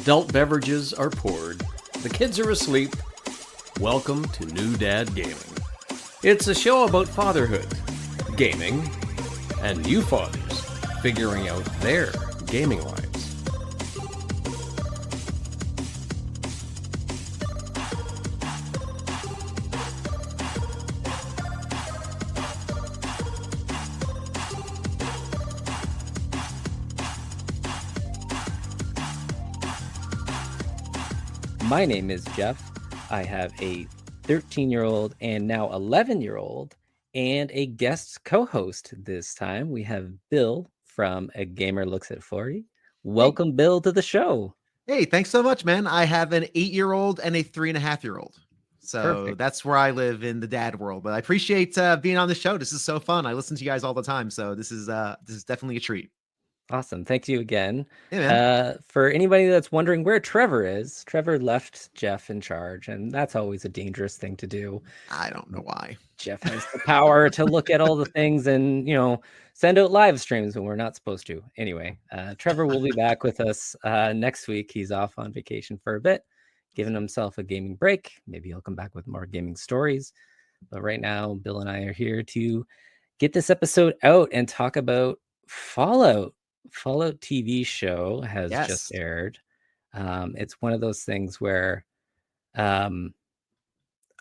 adult beverages are poured, the kids are asleep. Welcome to New Dad Gaming. It's a show about fatherhood, gaming, and new fathers figuring out their gaming lives. My name is Jeff. I have a 13-year-old and now 11-year-old and a guest co-host this time. We have Bill from A Gamer Looks at 40. Welcome, Bill, to the show. Hey, thanks so much, man. I have an 8-year-old and a 3.5-year-old. So Perfect. That's where I live in the dad world. But I appreciate being on the show. This is so fun. I listen to you guys all the time. So this is definitely a treat. Awesome. Thank you again. Hey, man. For anybody that's wondering where Trevor is, Trevor left Jeff in charge, and that's always a dangerous thing to do. I don't know why. Jeff has the power to look at all the things and, send out live streams when we're not supposed to. Anyway, Trevor will be back with us next week. He's off on vacation for a bit, giving himself a gaming break. Maybe he'll come back with more gaming stories. But right now, Bill and I are here to get this episode out and talk about Fallout. Fallout TV show has just aired. It's one of those things where I don't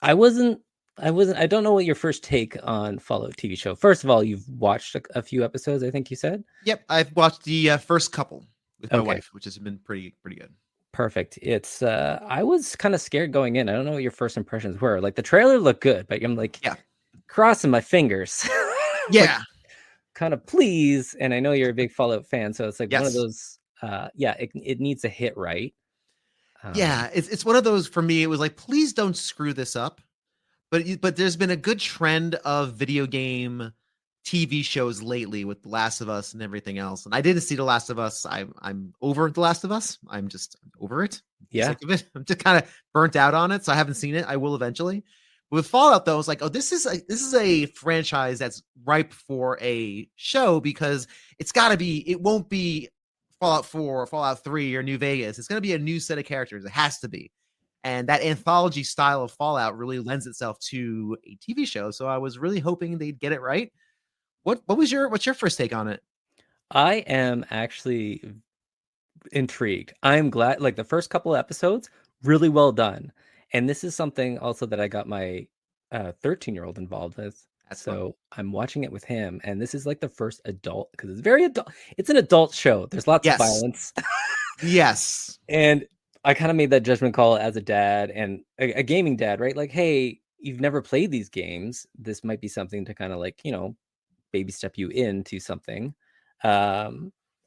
know what your first take on Fallout TV show. First of all, you've watched a few episodes, I think you said. Yep, I've watched the first couple with my wife, which has been pretty good. Perfect. It's I was kind of scared going in. I don't know what your first impressions were. Like the trailer looked good, but I'm like, crossing my fingers. Yeah. Kind of please, and I know you're a big Fallout fan, so it's like one of those it needs to hit right. It's one of those. For me, it was like, please don't screw this up. But there's been a good trend of video game TV shows lately with The Last of Us and everything else, and I didn't see The Last of Us. I'm over The Last of Us. I'm just over it. Sick of it. I'm just kind of burnt out on it, so I haven't seen it. I will eventually. With Fallout, though, I was like, oh, this is a franchise that's ripe for a show, because it's got to be. It won't be Fallout 4 or Fallout 3 or New Vegas. It's going to be a new set of characters. It has to be. And that anthology style of Fallout really lends itself to a TV show. So I was really hoping they'd get it right. What's your first take on it? I am actually intrigued. I'm glad, like the first couple of episodes, really well done. And this is something also that I got my 13-year-old involved with. That's so fun. I'm watching it with him, and this is like the first adult, because it's very adult. It's an adult show. There's lots of violence. Yes. And I kind of made that judgment call as a dad and a gaming dad, right? Like, hey, you've never played these games. This might be something to kind of like, baby step you into something.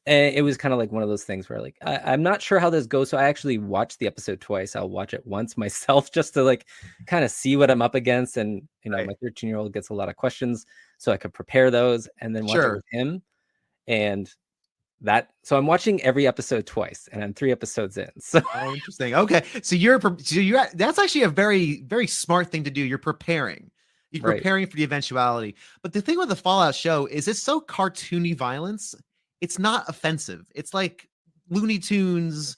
And it was kind of like one of those things where like, I'm not sure how this goes. So I actually watched the episode twice. I'll watch it once myself just to like kind of see what I'm up against. And, my 13-year-old gets a lot of questions, so I could prepare those and then watch it with him. And so I'm watching every episode twice, and I'm 3 episodes in. So interesting. Okay. So that's actually a very, very smart thing to do. You're preparing for the eventuality. But the thing with the Fallout show is it's so cartoony violence. It's not offensive. It's like Looney Tunes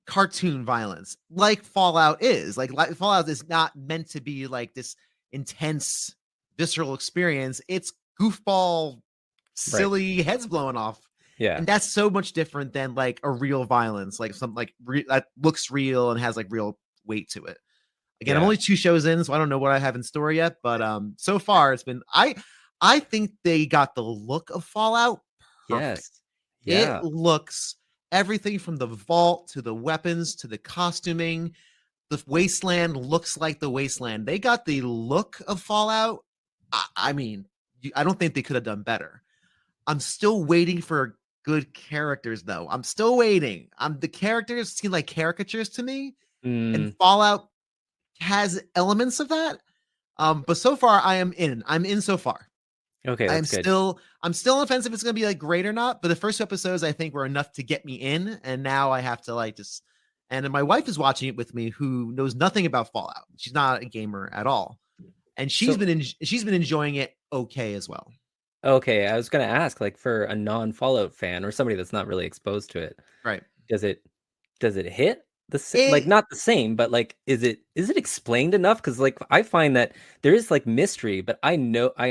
cartoon violence, like Fallout is. Like Fallout is not meant to be like this intense, visceral experience. It's goofball, silly heads blowing off. Yeah. And that's so much different than like a real violence, like something like that looks real and has like real weight to it. Again, I'm only 2 shows in, so I don't know what I have in store yet. But so far it's been I think they got the look of Fallout perfect. Yes. It looks everything from the vault to the weapons to the costuming. The wasteland looks like the wasteland. They got the look of Fallout. I mean, I don't think they could have done better. I'm still waiting for good characters, though. I'm still waiting. The characters seem like caricatures to me, and Fallout has elements of that. But so far, I'm in so far. Okay, that's good. I'm still on the fence if it's gonna be like great or not. But the first 2 episodes I think were enough to get me in, and now I have to like just. And then my wife is watching it with me, who knows nothing about Fallout. She's not a gamer at all, and she's been enjoying it okay as well. Okay, I was gonna ask, like, for a non-Fallout fan or somebody that's not really exposed to it, right? Does it does it hit like It not the same, but like is it explained enough? Because like I find that there is like mystery, but I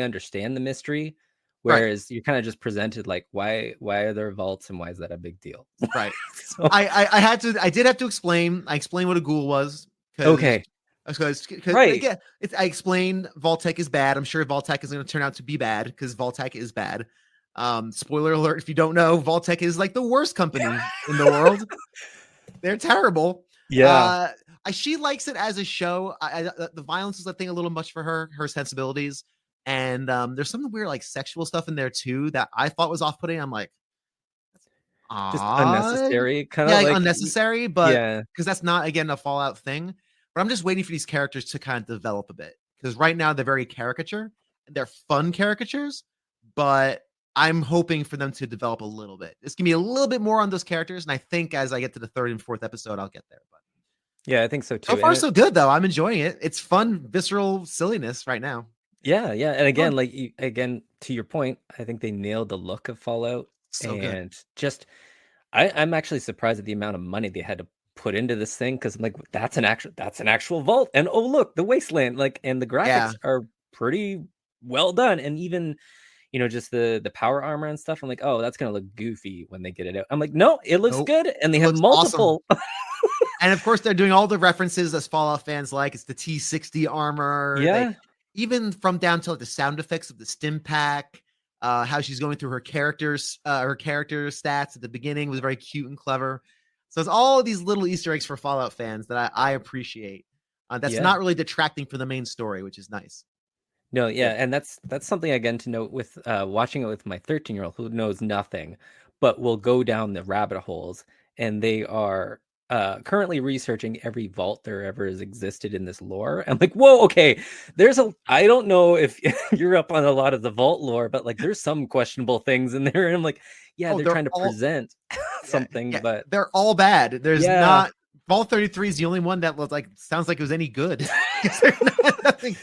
understand the mystery, right, whereas you're kind of just presented like why are there vaults and why is that a big deal? right. So I did have to explain. I explained what a ghoul was okay, because right, again, I explained Vault-Tec is bad. I'm sure Vault-Tec is going to turn out to be bad because Vault-Tec is bad. Spoiler alert: if you don't know, Vault-Tec is like the worst company in the world. They're terrible. yeah. She likes it as a show. The violence is, I think, a little much for her sensibilities, and there's some weird like sexual stuff in there too that I thought was off-putting. I'm like, Just odd. unnecessary, kind Yeah, of like like unnecessary, but yeah. because that's not again a Fallout thing. But I'm just waiting for these characters to kind of develop a bit. Because right now they're very caricature. They're fun caricatures, but I'm hoping for them to develop a little bit. Just give me a little bit more on those characters. And I think as I get to the third and fourth episode, I'll get there. But Yeah, I think so so too. far, And so good though. I'm enjoying it. It's fun, visceral silliness right now. yeah, yeah. And Fun. again, like again, to your point, I think they nailed the look of Fallout So good. and just I'm actually surprised at the amount of money they had to put into this thing because I'm like, that's an actual vault. And oh look, the wasteland, like, and the Yeah. graphics are pretty well done. And even, just the power armor and stuff. I'm like, oh, that's gonna look goofy when they get it out. I'm like, no, it looks Nope. good. And they It have looks awesome. multiple. And of course, they're doing all the references as Fallout fans like. It's the T60 armor. They Yeah. even from down to like the sound effects of the stim pack, how she's going through her character stats at the beginning was very cute and clever. So it's all these little Easter eggs for Fallout fans that I appreciate. That's Yeah. not really detracting from the main story, which is nice. No, Yeah. yeah, and that's something again to note with watching it with my 13-year-old who knows nothing, but will go down the rabbit holes, and they are currently researching every vault there ever has existed in this lore. I'm like, whoa, okay, I don't know if you're up on a lot of the vault lore, but like there's some questionable things in there, and I'm like, yeah, Oh, they're they're trying to all present yeah, something, yeah. but They're all bad. There's yeah, not Vault 33 is the only one that was like sounds like it was any good. Nothing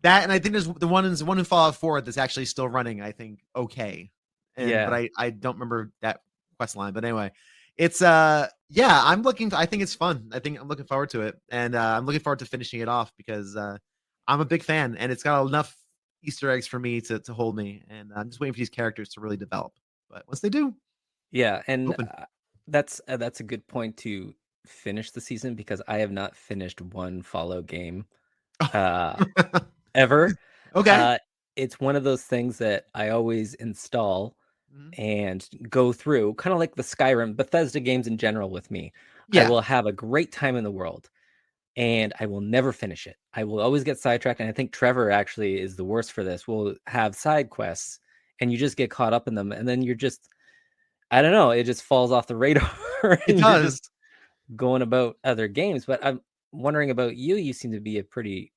that, and I think there's the one in Fallout 4 that's actually still running. I think okay, but yeah, I don't remember that quest line. But anyway, it's yeah, I think it's fun. I think I'm looking forward to it, and I'm looking forward to finishing it off because I'm a big fan, and it's got enough Easter eggs for me to hold me, and I'm just waiting for these characters to really develop. But once they do, yeah, and open. that's a good point to finish the season because I have not finished one Fallout game uh ever. Okay. Uh it's one of those things that I always install Mhm. and go through, kind of like the Skyrim, Bethesda games in general with me. I Yeah. will have a great time in the world and I will never finish it. I will always get sidetracked. And I think Trevor actually is the worst for this. We'll have side quests and you just get caught up in them. And then you're just, I don't know, it just falls off the radar It and you're just does. going about other games. But I'm wondering about you. You seem to be a pretty,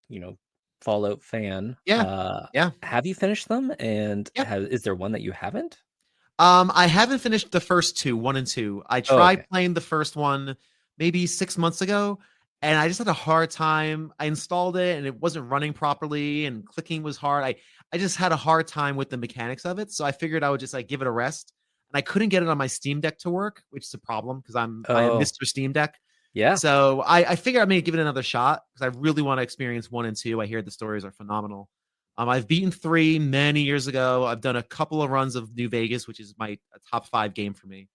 you know, Fallout fan. Yeah. Yeah. Have you finished them? And Yep. is there one that you haven't? I haven't finished the first two, 1 and 2. I Oh, tried okay. playing the first one maybe 6 months ago, and I just had a hard time. I installed it and it wasn't running properly and clicking was hard. I just had a hard time with the mechanics of it, so I figured I would just like give it a rest. And I couldn't get it on my Steam Deck to work, which is a problem because I am Oh, Mr. Steam Deck. yeah. So I figured I may give it another shot because I really want to experience 1 and 2. I hear the stories are phenomenal. I've beaten 3 many years ago. I've done a couple of runs of New Vegas, which is my top 5 game for me.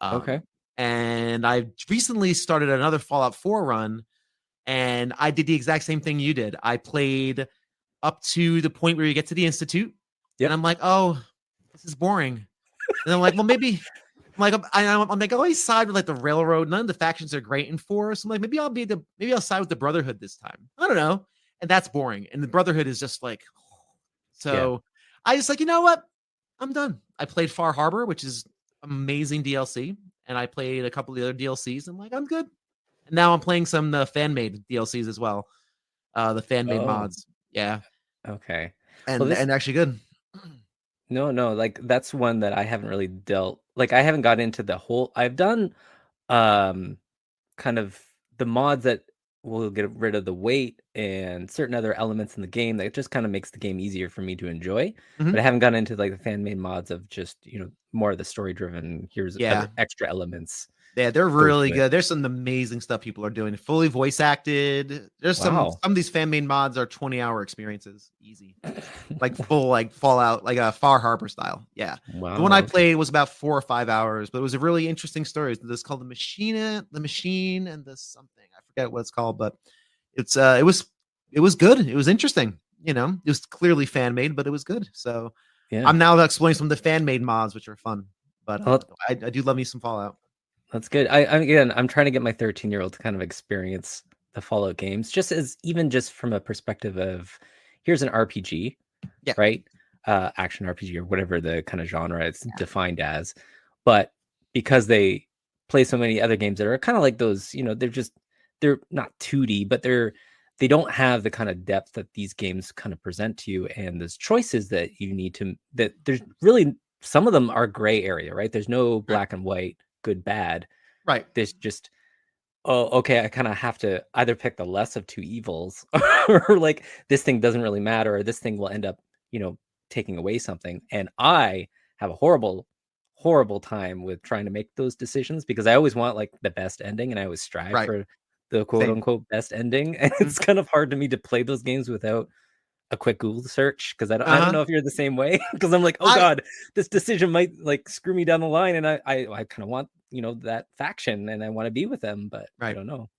Okay. And I recently started another Fallout 4 run, and I did the exact same thing you did. I played up to the point where you get to the Institute, and Yep. I'm like, oh, this is boring. And I'm like, well, maybe I'm like, I always side with like the railroad. None of the factions are great in 4. So I'm like, maybe I'll side with the Brotherhood this time. I don't know. And that's boring. And the Brotherhood is just like Yeah. so I just like, you know what? I'm done. I played Far Harbor, which is amazing DLC, and I played a couple of the other DLCs. I'm like, I'm good. And now I'm playing some fan made DLCs as well. The fan made Oh, mods. Yeah. okay. Well, And this actually good. no, like that's one that I haven't really dealt like I haven't got into the whole I've done um kind of the mods that will get rid of the weight and certain other elements in the game that just kind of makes the game easier for me to enjoy. But Mhm. I haven't gone into like the fan made mods of just, more of the story driven, here's Yeah. other extra elements. Yeah, they're go really to it. good. There's some amazing stuff people are doing. Fully voice acted. There's some Wow. of these fan made mods are 20-hour experiences. Easy. Like full like Fallout, like a Far Harbor style. Yeah. The one Wow. I Okay. played was about 4 or 5 hours, but it was a really interesting story. It's called the Machine and the something. I forget what it's called, but it was good. It was interesting. You know, it was clearly fan made, but it was good. So Yeah. I'm now exploring some of the fan made mods, which are fun. But Well, I do love me some Fallout. that's good. I'm trying to get my 13-year-old to kind of experience the Fallout games, just as even just from a perspective of here's an RPG, Yeah. right? Action RPG or whatever the kind of genre it's defined as. But because they play so many other games that are kind of like those, they're not 2D, but they don't have the kind of depth that these games kind of present to you, and there's choices that you need to that there's really some of them are gray area, right? There's no black and white, good, bad. Right. There's just, oh, okay, I kind of have to either pick the less of two evils or like this thing doesn't really matter, or this thing will end up, taking away something. And I have a horrible time with trying to make those decisions because I always want like the best ending and I always strive for the quote unquote best ending. And it's kind of hard to me to play those games without a quick Google search because I don't know if you're the same way because I'm like, oh God, this decision might like screw me down the line, and I kind of want that faction and I want to be with them, but I don't know.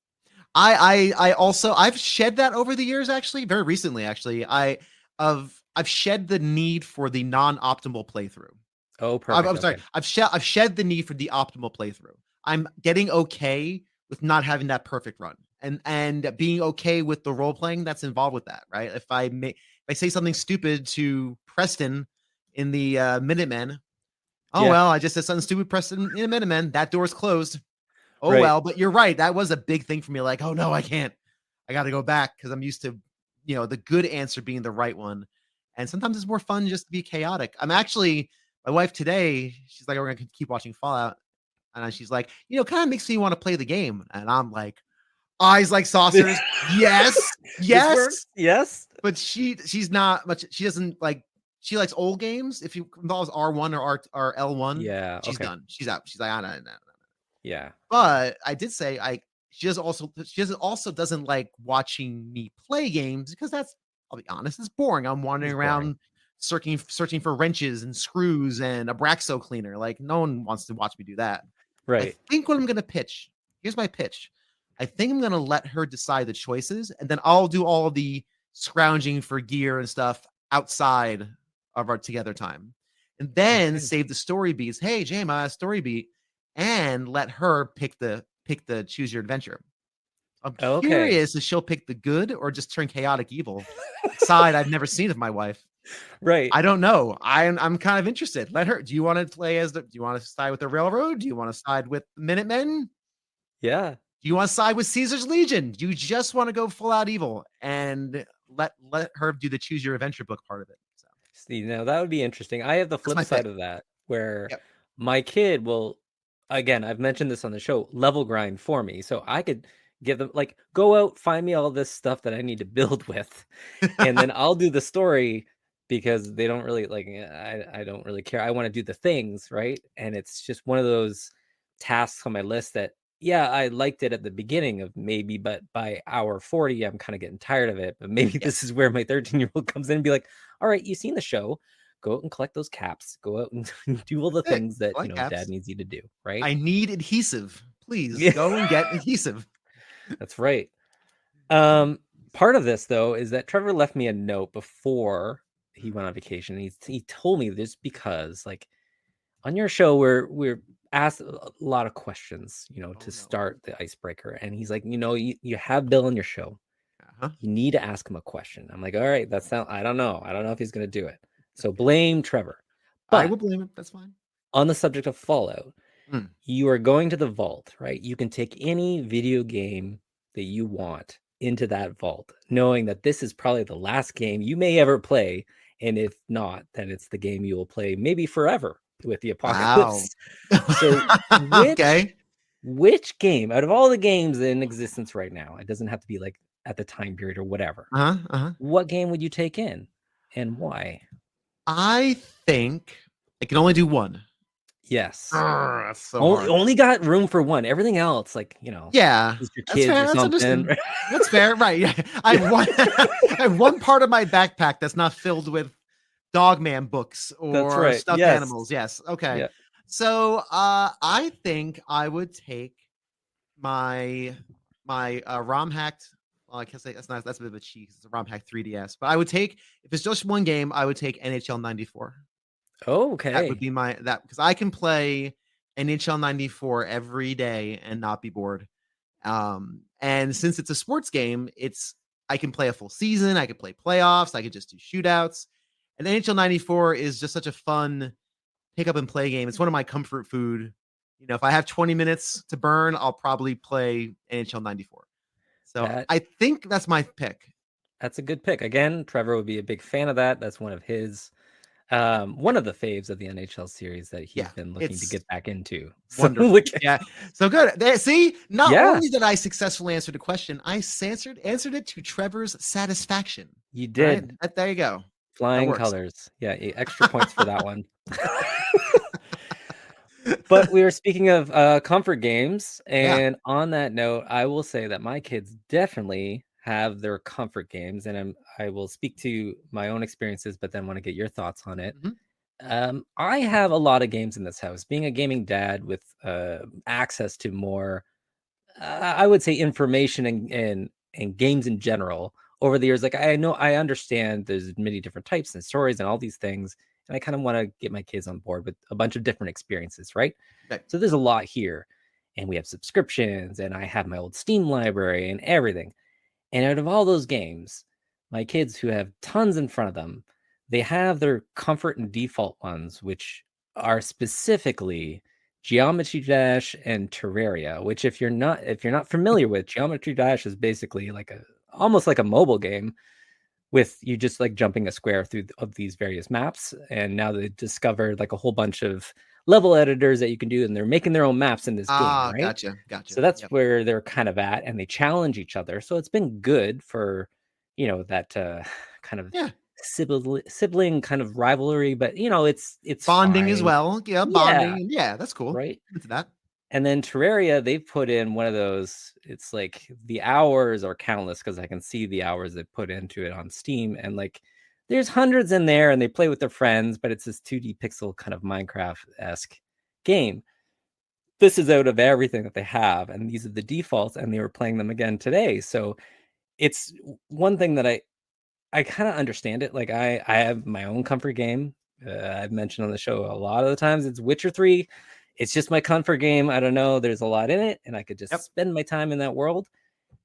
I also I've shed that over the years, actually, very recently. Actually, I've shed the need for the non-optimal playthrough. Oh, perfect. I'm sorry. I've shed the need for the optimal playthrough. I'm getting okay with not having that perfect run and being okay with the role playing that's involved with that, right? If I say something stupid to Preston in the Minutemen, well, I just said something stupid, Preston in a Minutemen, that door's closed. Well, but you're right. That was a big thing for me. Like, oh no, I can't. I got to go back because I'm used to, the good answer being the right one. And sometimes it's more fun just to be chaotic. I'm actually, my wife today, she's like, we're going to keep watching Fallout. And she's like, kind of makes me want to play the game. And I'm like, eyes like saucers. Yes. Yes. But she's not much. She doesn't like, she likes old games. If it involves R1 or L1, she's done. She's out. She's like, I don't know. Yeah. But I did say she also doesn't like watching me play games because I'll be honest, it's boring. I'm wandering around searching for wrenches and screws and a Braxo cleaner. Like no one wants to watch me do that. Right. I think what I'm gonna pitch. Here's my pitch. I think I'm gonna let her decide the choices, and then I'll do all the scrounging for gear and stuff outside of our together time. And then save the story beats. Hey, Jay, I story beat. And let her pick the choose your adventure. I'm curious if she'll pick the good or just turn chaotic evil. Side I've never seen of my wife. Right. I don't know. I'm kind of interested. Let her. Do you want to play do you want to side with the Railroad? Do you want to side with the Minutemen? Yeah. Do you want to side with Caesar's Legion? Do you just want to go full out evil and let her do the choose your adventure book part of it? So. See, now that would be interesting. I have the flip side of that where my kid will, again, I've mentioned this on the show, level grind for me. So I could give them like, go out, find me all this stuff that I need to build with. And then I'll do the story because they don't really like, I don't really care. I want to do the things, right? And it's just one of those tasks on my list that, I liked it at the beginning of maybe, but by hour 40, I'm kind of getting tired of it. But maybe this is where my 13-year-old comes in and be like, all right, you've seen the show. Go out and collect those caps. Go out and do all the things that Dad needs you to do. Right? I need adhesive. Please go and get adhesive. That's right. Part of this though is that Trevor left me a note before he went on vacation. He told me this because like on your show we're asked a lot of questions, to start the icebreaker, and he's like, you have Bill on your show. You need to ask him a question. I'm like, all right, I don't know if he's going to do it. So blame Trevor. But I will blame him. That's fine. On the subject of Fallout, you are going to the vault, right? You can take any video game that you want into that vault, knowing that this is probably the last game you may ever play. And if not, then it's the game you will play maybe forever with the apocalypse. Wow. So which game out of all the games in existence right now, it doesn't have to be like at the time period or whatever. What game would you take in and why? I think I can only do one. Yes. That's so Only, hard. only got room for one. Everything else, like, Yeah, just your that's kids fair. or That's something. understandable. That's fair, right? Yeah, I have one. I have one part of my backpack that's not filled with Dogman books That's or right. stuffed Yes. animals. Yes. Okay. Yeah. So, I think I would take my ROM hacked. Well, I guess that's not. That's a bit of a cheat. It's a ROM hacked 3DS. But I would take, if it's just one game, I would take NHL 94. That would Okay. be that, because I can play NHL 94 every day and not be bored. And since it's a sports game, I can play a full season, I could play playoffs, I could just do shootouts. And NHL 94 is just such a fun pick up and play game. It's one of my comfort food. If I have 20 minutes to burn, I'll probably play NHL 94. So That I think that's my pick. that's a good pick. Again, Trevor would be a big fan of that. That's one of his one of the faves of the NHL series that he's Yeah, been looking to it's get back into. So wonderful. Yeah. So good. See, not Yeah, only did I successfully answer the question, I answered it to Trevor's satisfaction. you All right. did. There you go. That Flying works. colors. Yeah, extra points for that one. But we were speaking of comfort games, Yeah. and on that note, I will say that my kids definitely have their comfort games, and I will speak to my own experiences, but then want to get your thoughts on it. Mhm. I have a lot of games in this house. Being a gaming dad with access to more, I would say, information and games in general over the years. Like, I understand there's many different types and stories and all these things, and I kind of want to get my kids on board with a bunch of different experiences, right? Okay. So there's a lot here, and we have subscriptions, and I have my old Steam library and everything. And out of all those games, my kids who have tons in front of them, they have their comfort and default ones, which are specifically Geometry Dash and Terraria, which if you're not familiar with, Geometry Dash is basically like almost like a mobile game with you just like jumping a square through of these various maps. And now they discovered like a whole bunch of level editors that you can do, and they're making their own maps in this game, right? Gotcha. So that's Yep. where they're kind of at, and they challenge each other. So it's been good for, that kind of Yeah. sibling kind of rivalry, but it's Bonding as fine. well. Yeah. Yeah, Bonding. Yeah. That's cool. right. Into that. And then Terraria, they've put in one of those. It's like the hours are countless because I can see the hours they put into it on Steam, and like there's hundreds in there, and they play with their friends, but it's this 2D pixel kind of Minecraft-esque game. This is out of everything that they have, and these are the defaults, and they were playing them again today. So it's one thing that I kind of understand it. Like I have my own comfort game. I've mentioned on the show a lot of the times it's Witcher 3. It's just my comfort game. I don't know. There's a lot in it, and I could just Yep. spend my time in that world.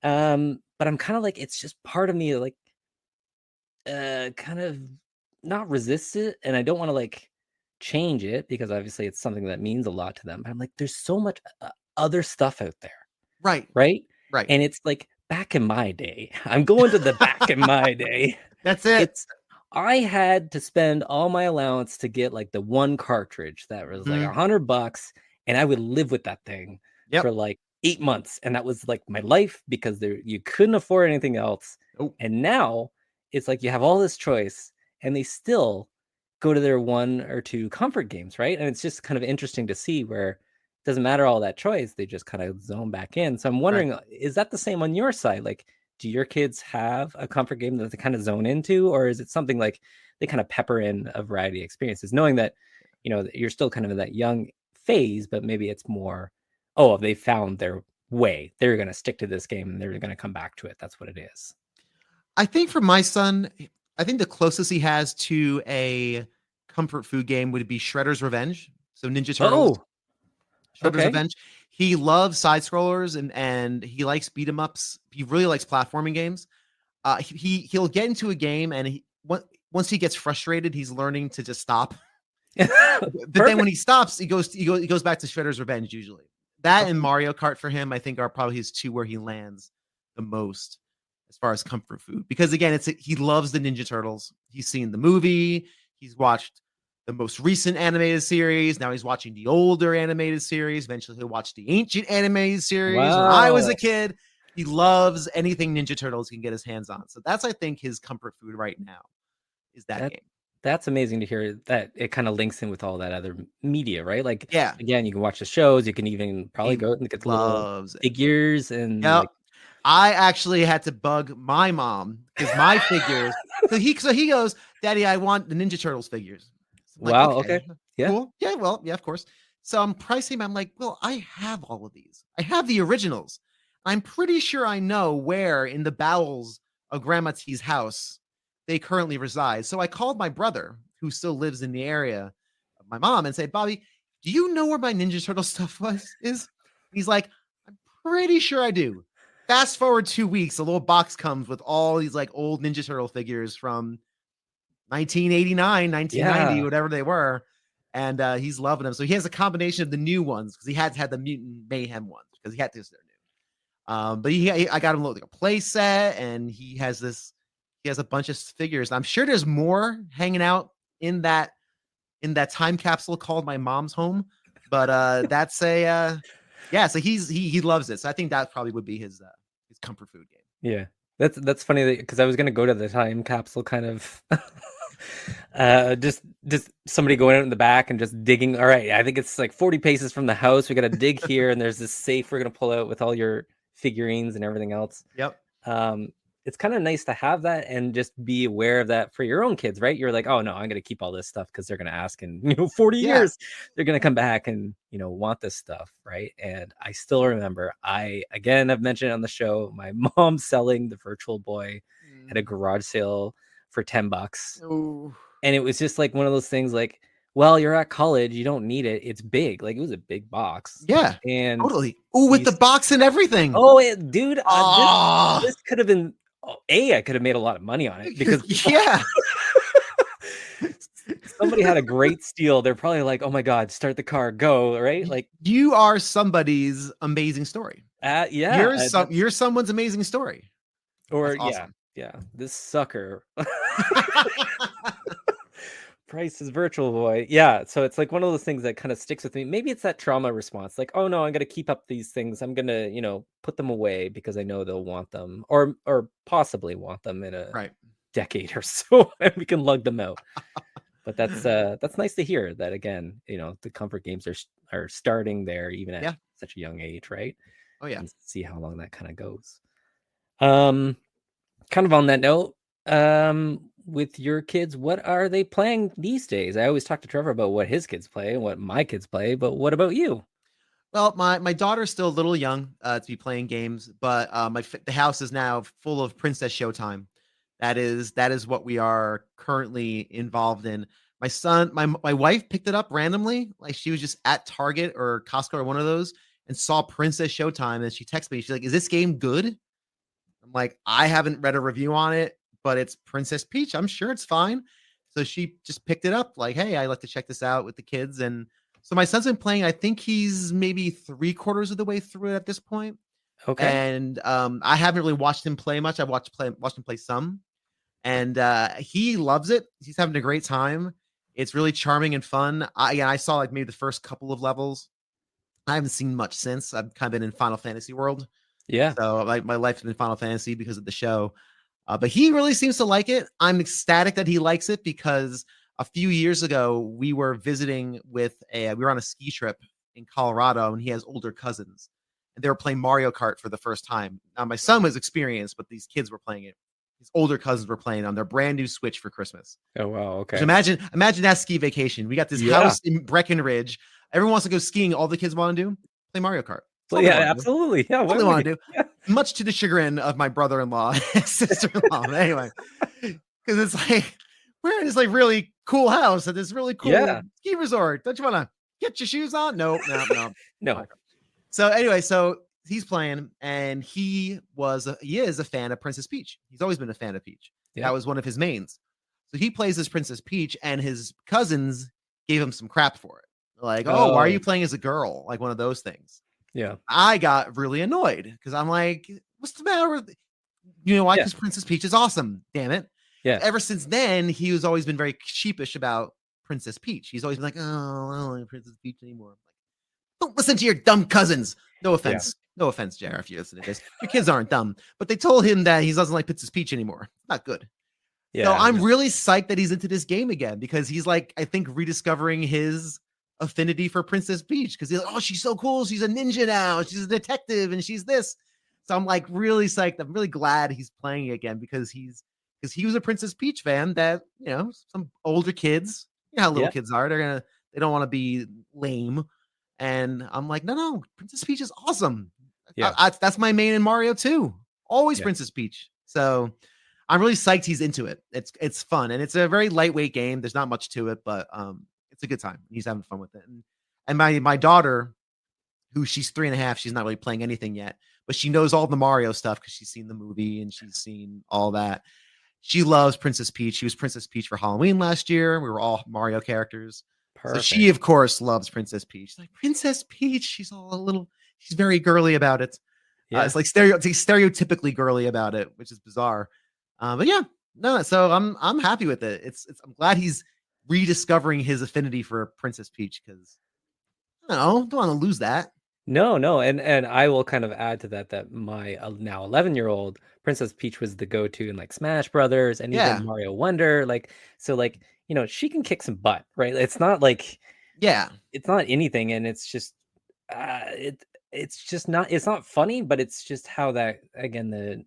But I'm kind of like, it's just part of me, like, kind of not resist it, and I don't want to like change it because obviously it's something that means a lot to them. But I'm like, there's so much other stuff out there, Right. right? Right. And it's like back in my day. I'm going to the back in my day. That's it. I had to spend all my allowance to get like the one cartridge that was like $100, and I would live with that thing for like 8 months, and that was like my life because you couldn't afford anything else. Oh. And now it's like you have all this choice, and they still go to their one or two comfort games, right? And it's just kind of interesting to see where it doesn't matter all that choice; they just kind of zone back in. So I'm wondering, is that the same on your side? Like, do your kids have a comfort game that they kind of zone into, or is it something like they kind of pepper in a variety of experiences, knowing that you're still kind of in that young phase, but maybe it's more, oh, they found their way, they're going to stick to this game and they're going to come back to it. That's what it is. I think for my son, I think the closest he has to a comfort food game would be Shredder's Revenge. So Ninja Turtles. Shredder's Revenge. He loves side scrollers and he likes beat 'em ups. He really likes platforming games. He'll get into a game and once he gets frustrated, he's learning to just stop. But then when he stops, he goes back to Shredder's Revenge usually. That and Mario Kart for him, I think, are probably his two where he lands the most as far as comfort food. Because again, he loves the Ninja Turtles. He's seen the movie. He's watched the most recent animated series. Now he's watching the older animated series. Eventually he'll watch the ancient animated series. Wow. When I was a kid, he loves anything Ninja Turtles can get his hands on. So that's, I think, his comfort food right now is that game. That's amazing to hear that it kind of links in with all that other media, right? Like, Yeah. again, you can watch the shows, you can even probably He go out and get the little loves it. figures and Yep. like, I actually had to bug my mom because my figures. So he goes, Daddy, I want the Ninja Turtles figures. So I'm like, wow, okay, okay. Yeah. cool. Yeah, well, yeah, of course. So I'm pricing. I'm like, well, I have all of these. I have the originals. I'm pretty sure I know where in the bowels of Grandma T's house they currently reside. So I called my brother, who still lives in the area of my mom, and said, Bobby, do you know where my Ninja Turtle stuff is? He's like, I'm pretty sure I do. Fast forward 2 weeks, a little box comes with all these like old Ninja Turtle figures from 1989, 1990, Yeah. whatever they were. And he's loving them. So he has a combination of the new ones because he had the Mutant Mayhem ones because he had this. They're new. But I got him like a play set, and he has this. He has a bunch of figures. I'm sure there's more hanging out in that time capsule called my mom's home. But that's a yeah. So he loves it. So I think that probably would be his comfort food game. Yeah. That's funny because I was gonna go to the time capsule kind of just somebody going out in the back and just digging. All right, I think it's like 40 paces from the house. We gotta dig here, and there's this safe we're gonna pull out with all your figurines and everything else. Yep. Um, it's kind of nice to have that and just be aware of that for your own kids, right? You're like, oh no, I'm gonna keep all this stuff because they're gonna ask in 40 Yeah. years, they're gonna come back and want this stuff, right? And I still remember, I've mentioned it on the show, my mom selling the Virtual Boy at a garage sale for $10. Oh. And it was just like one of those things like, well, you're at college, you don't need it. It's big. Like it was a big box. Yeah. And Totally. Oh, with the box and everything. oh, dude, Oh. this could have been I could have made a lot of money on it because yeah. somebody had a great steal. They're probably like, oh my God, start the car, go, right? Like you are somebody's amazing story. yeah. You're someone's amazing story. Or awesome. yeah. This sucker. Price's Virtual Boy. Yeah. So it's like one of those things that kind of sticks with me. Maybe it's that trauma response. Like, oh no, I'm gonna keep up these things. I'm gonna, put them away because I know they'll want them or possibly want them in a decade or so, and we can lug them out. But that's nice to hear that again, the comfort games are starting there even at such a young age, right? Oh yeah. And see how long that kind of goes. Kind of on that note, with your kids, what are they playing these days? I always talk to Trevor about what his kids play and what my kids play, but what about you? Well, my daughter's still a little young to be playing games, but the house is now full of Princess Showtime. That is what we are currently involved in. My son, my wife picked it up randomly, like she was just at Target or Costco or one of those, and saw Princess Showtime, and she texted me. She's like, "Is this game good?" I'm like, "I haven't read a review on it, but it's Princess Peach. I'm sure it's fine." So she just picked it up, like, "Hey, I like to check this out with the kids." And so my son's been playing. I think he's maybe 3/4 of the way through it at this point. Okay. And I haven't really watched him play much. I've watched him play some, and he loves it. He's having a great time. It's really charming and fun. I saw like maybe the first couple of levels. I haven't seen much since. I've kind of been in Final Fantasy world. Yeah. So my life's been Final Fantasy because of the show. But he really seems to like it. I'm ecstatic that he likes it because a few years ago we were visiting we were on a ski trip in Colorado, and he has older cousins, and they were playing Mario Kart for the first time. Now my son was experienced, but these kids were playing it. His older cousins were playing on their brand new Switch for Christmas. Oh wow, okay. Which imagine that ski vacation. We got this house in Breckenridge. Everyone wants to go skiing. All the kids want to do play Mario Kart. Well, yeah, absolutely. Yeah, what they want to do. Yeah. Much to the chagrin of my brother-in-law and sister-in-law. Anyway, because it's like we're in this like really cool house at this really cool ski resort. Don't you want to get your shoes on? No. No. So anyway, he's playing, and he is a fan of Princess Peach. He's always been a fan of Peach. Yeah. That was one of his mains. So he plays as Princess Peach, and his cousins gave him some crap for it. Like, why are you playing as a girl? Like one of those things. Yeah. I got really annoyed because I'm like, what's the matter with why? Because Princess Peach is awesome. Damn it. Yeah. Ever since then, he has always been very sheepish about Princess Peach. He's always been like, oh, I don't like Princess Peach anymore. I'm like, don't listen to your dumb cousins. No offense. No offense, JR, if you listen to this. Your kids aren't dumb. But they told him that he doesn't like Princess Peach anymore. Not good. So Yeah. I'm really psyched that he's into this game again because he's like, I think, rediscovering his affinity for Princess Peach because he's like, oh, she's so cool. She's a ninja now. She's a detective and she's this. So I'm like really psyched. I'm really glad he's playing again because he was a Princess Peach fan that, some older kids, how little Yeah. kids are. They don't want to be lame. And I'm like, no, Princess Peach is awesome. Yeah. That's my main in Mario too. Always Yeah. Princess Peach. So I'm really psyched he's into it. It's fun and it's a very lightweight game. There's not much to it, but it's a good time. He's having fun with it. And my daughter, who she's 3.5, she's not really playing anything yet, but she knows all the Mario stuff because she's seen the movie and she's seen all that. She loves Princess Peach. She was Princess Peach for Halloween last year. We were all Mario characters. So she, Perfect. of course, loves Princess Peach. She's like, Princess Peach. She's very girly about it. Yeah. It's like stereotypically girly about it, which is bizarre. But yeah, no. So I'm happy with it. I'm glad he's rediscovering his affinity for Princess Peach because I don't want to lose that. No, and I will kind of add to that my now 11-year-old Princess Peach was the go-to in like Smash Brothers and Yeah, even Mario Wonder. Like, so like, she can kick some butt, right? It's not like yeah, it's not anything, and it's just it's not funny, but it's just how that again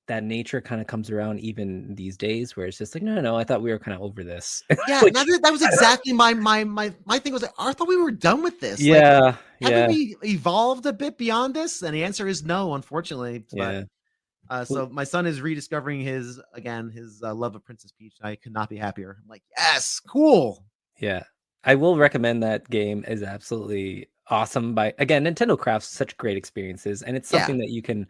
that nature kind of comes around even these days where it's just like, no, I thought we were kind of over this. yeah. Like, That was exactly my thing was like, I thought we were done with this. Like, yeah, haven't yeah, we evolved a bit beyond this? And the answer is no, unfortunately. But yeah. so my son is rediscovering his love of Princess Peach. I could not be happier. I'm like, yes, cool. Yeah, I will recommend that game is absolutely awesome. By again, Nintendo crafts such great experiences, and it's Yeah, something that you can,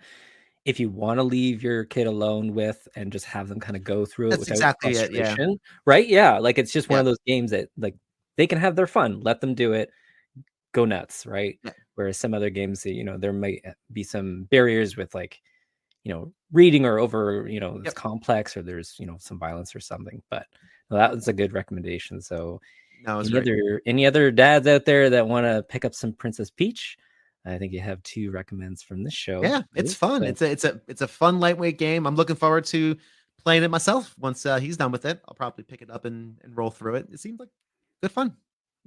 if you want to leave your kid alone with and just have them kind of go through it that's without exactly it. Yeah, frustration, right? Yeah, like it's just one yeah, of those games that like they can have their fun, let them do it, go nuts, right? yeah. Whereas some other games, there might be some barriers with like, reading or over, it's Yep. complex or there's, some violence or something. But that was a good recommendation. So No, it's great. any other dads out there that want to pick up some Princess Peach? I think you have 2 recommends from this show. Yeah, it's Right? fun. So It's a fun lightweight game. I'm looking forward to playing it myself. Once he's done with it, I'll probably pick it up and roll through it. It seems like good fun.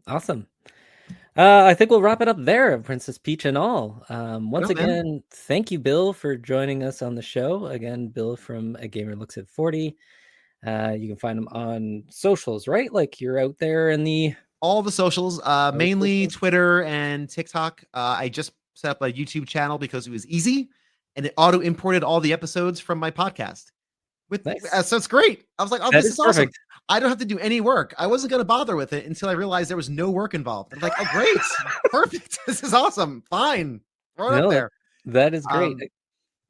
awesome. I think we'll wrap it up there, Princess Peach and all. Right Once on, man. again, thank you, Bill, for joining us on the show. Again, Bill from A Gamer Looks at 40. You can find him on socials, right? Like you're out there in the All the socials, mainly socials. Twitter and TikTok. I just set up a YouTube channel because it was easy, and it auto imported all the episodes from my podcast. Nice. So it's great. I was like, oh, That this is is awesome. perfect. I don't have to do any work. I wasn't going to bother with it until I realized there was no work involved. I'm like, oh, great, perfect. This is awesome. Fine, throw it up No, there. that is great. Um,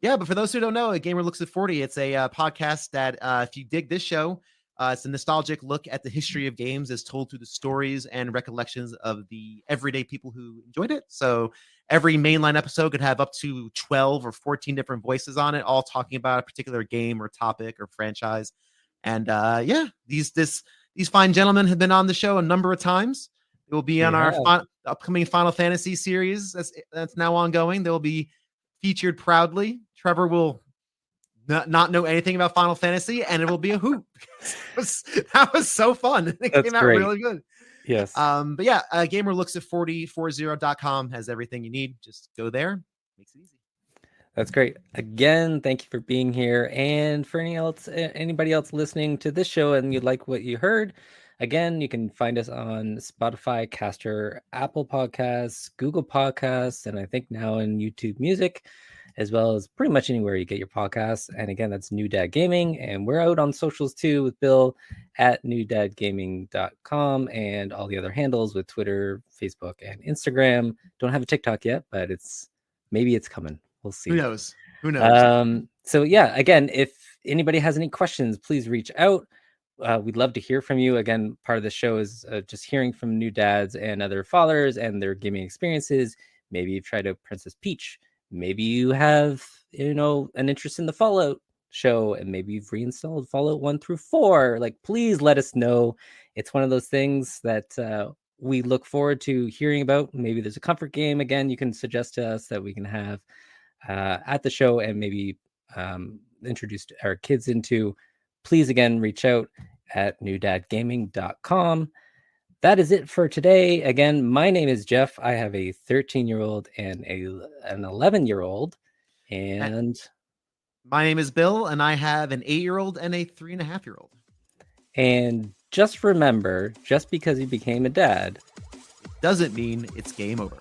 Yeah, but for those who don't know, A Gamer Looks at 40, it's a podcast that if you dig this show, it's a nostalgic look at the history of games as told through the stories and recollections of the everyday people who enjoyed it. So every mainline episode could have up to 12 or 14 different voices on it, all talking about a particular game or topic or franchise. And yeah, these fine gentlemen have been on the show a number of times. It will be on They our have. upcoming Final Fantasy series that's now ongoing. They will be featured proudly. Trevor will not know anything about Final Fantasy, and it will be a hoot. That was so fun. It That's came out great. really good. Yes. But yeah, Gamer Looks at 4040.com has everything you need. Just go there. Makes it easy. That's great. Again, thank you for being here. And for anybody else listening to this show and you like what you heard, again, you can find us on Spotify, Caster, Apple Podcasts, Google Podcasts, and I think now in YouTube Music, as well as pretty much anywhere you get your podcasts. And again, that's New Dad Gaming. And we're out on socials too with Bill at newdadgaming.com and all the other handles with Twitter, Facebook, and Instagram. Don't have a TikTok yet, but maybe it's coming. We'll see. Who knows? Who knows? So yeah, again, if anybody has any questions, please reach out. We'd love to hear from you. Again, part of the show is just hearing from new dads and other fathers and their gaming experiences. Maybe you've tried out Princess Peach. Maybe you have, an interest in the Fallout show, and maybe you've reinstalled Fallout 1 through 4. Like, please let us know. It's one of those things that we look forward to hearing about. Maybe there's a comfort game. Again, you can suggest to us that we can have at the show and maybe introduce our kids into. please again reach out at newdadgaming.com. That is it for today. Again, my name is Jeff. I have a 13-year-old and an 11-year-old. And my name is Bill, and I have an 8-year-old and a 3.5-year-old. And just remember, just because you became a dad doesn't mean it's game over.